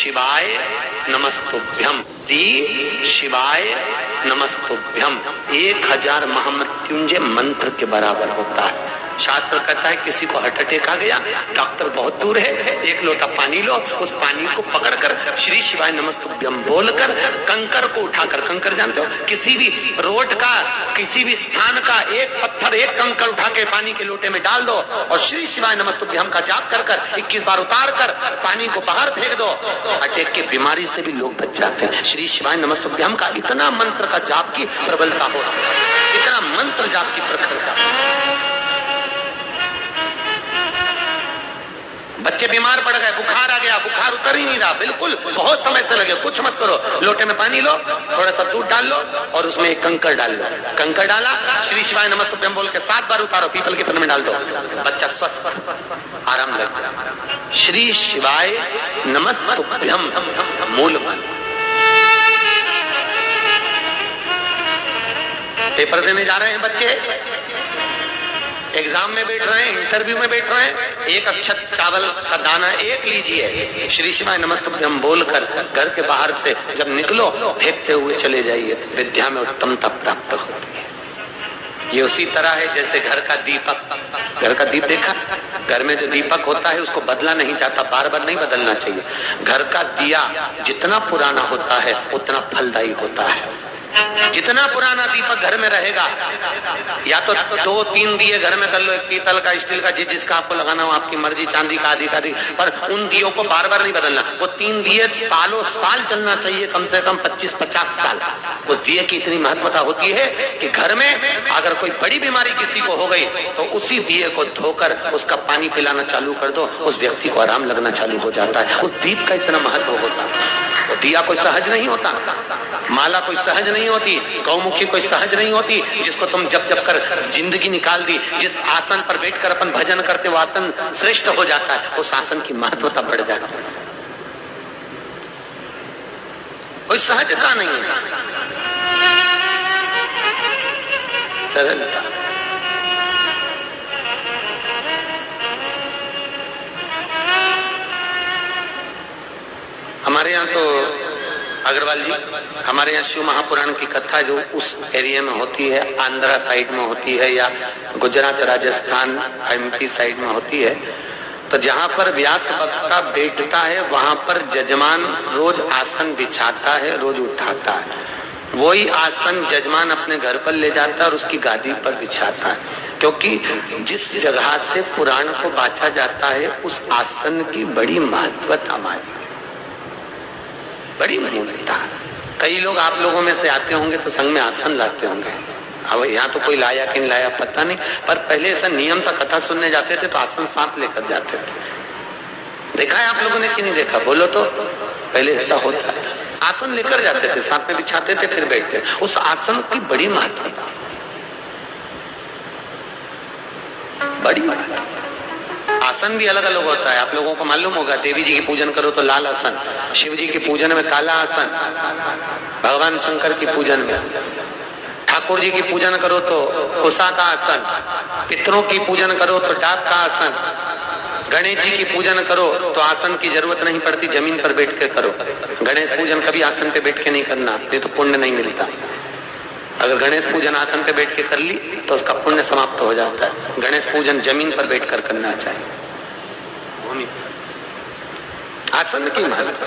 शिवाय नमस्तुभ्यम, दी शिवाय नमस्तुभ्यम 1000 महामृत्युंजय मंत्र के बराबर होता है। शास्त्र कहता है किसी को हार्ट अटैक आ गया, डॉक्टर बहुत दूर है, 1 लोटा पानी लो, उस पानी को पकड़कर श्री शिवाय नमस्तुभ्यम बोलकर कंकर को उठाकर, कंकर जानते हो, किसी भी रोड का, किसी भी स्थान का एक पत्थर, एक कंकर उठा के पानी के लोटे में डाल दो और श्री शिवाय नमस्तुभ्यम का जाप कर 21 बार उतार कर पानी को बाहर फेंक दो, अटैक की बीमारी से भी लोग बच जाते हैं। श्री शिवाय नमस्तुभ्यम का इतना मंत्र का जाप की प्रबलता हो, इतना मंत्र जाप की प्रखरता। बच्चे बीमार पड़ गए, बुखार आ गया, बुखार उतर ही नहीं रहा, बिल्कुल बहुत समय से लगे, कुछ मत करो, लोटे में पानी लो, थोड़ा सा दूध डाल लो और उसमें एक कंकर डाल लो, कंकर डाला, श्री शिवाय नमस्तुभ्यम बोल के 7 बार उतारो, पीपल के तने में डाल दो, बच्चा स्वस्थ आराम लग। श्री शिवाय नमस्तुभ्यम मूल मंत्र। पेपर देने जा रहे हैं बच्चे, एग्जाम में बैठ रहे हैं, इंटरव्यू में बैठ रहे हैं, एक अक्षत चावल का दाना एक लीजिए, श्री शिवाय नमस्तुभ्यम बोलकर घर के बाहर से जब निकलो फेंकते हुए चले जाइए, विद्या में उत्तमता प्राप्त होती है। ये उसी तरह है जैसे घर का दीपक, घर का दीप देखा, घर में जो दीपक होता है उसको बदला नहीं जाता, बार बार नहीं बदलना चाहिए। घर का दिया जितना पुराना होता है उतना फलदायी होता है। जितना पुराना दीपक घर में रहेगा, या तो 2-3 दिए घर में कर लो, एक पीतल का, स्टील का, जिसका आपको लगाना हो, आपकी मर्जी, चांदी का, आदि का, पर उन दियों को बार बार नहीं बदलना। वो 3 दिए सालों साल चलना चाहिए, कम से कम 25-50 साल। उस दिए की इतनी महत्वता होती है कि घर में अगर कोई बड़ी बीमारी किसी को हो गई तो उसी दिए को धोकर उसका पानी पिलाना चालू कर दो, उस व्यक्ति को आराम लगना चालू हो जाता है। उस दीप का इतना महत्व होता है। तो दिया कोई सहज नहीं होता, माला कोई सहज नहीं होती, गौमुखी कोई सहज नहीं होती, जिसको तुम जप जप कर जिंदगी निकाल दी। जिस आसन पर बैठकर अपन भजन करते वो आसन श्रेष्ठ हो जाता है, उस आसन की महत्वता बढ़ जाती है। कोई सहजता नहीं है, सरलता। हमारे यहाँ तो अग्रवाल जी, हमारे यहाँ शिव महापुराण की कथा जो उस एरिया में होती है, आंध्रा साइड में होती है या गुजरात, राजस्थान, एमपी साइड में होती है, तो जहाँ पर व्यास वक्ता बैठता है वहां पर जजमान रोज आसन बिछाता है, रोज उठाता है। वही आसन जजमान अपने घर पर ले जाता है और उसकी गादी पर बिछाता है, क्योंकि जिस जगह से पुराण को बांचा जाता है उस आसन की बड़ी महत्वता मानी, बड़ी मूल्यता। कई लोग आप लोगों में से आते होंगे तो संग में आसन लाते होंगे। अब यहाँ तो कोई लाया कि नहीं लाया पता नहीं, पर पहले ऐसा नियम था, कथा सुनने जाते थे तो आसन साथ लेकर जाते थे। देखा है आप लोगों ने कि नहीं देखा? बोलो तो। पहले ऐसा होता था, आसन लेकर जाते थे, साथ में बिछाते थे, फिर बैठते। उस आसन की बड़ी महत्वता, बड़ी महत्वता। आसन भी अलग अलग होता है, आप लोगों को मालूम होगा। देवी जी की पूजन करो तो लाल आसन, शिव जी की पूजन में काला आसन, भगवान शंकर की पूजन में, ठाकुर जी की पूजन करो तो कुशा का आसन, पितरों की पूजन करो तो डाक का आसन, गणेश जी की पूजन करो तो आसन की जरूरत नहीं पड़ती, जमीन पर बैठ कर करो। गणेश पूजन कभी आसन पे बैठ के नहीं करना, नहीं तो पुण्य नहीं मिलता। अगर गणेश पूजन आसन पे बैठ के कर ली तो उसका पुण्य समाप्त हो जाता है। गणेश पूजन जमीन पर बैठकर करना चाहिए, भूमि। आसन की महत्वता।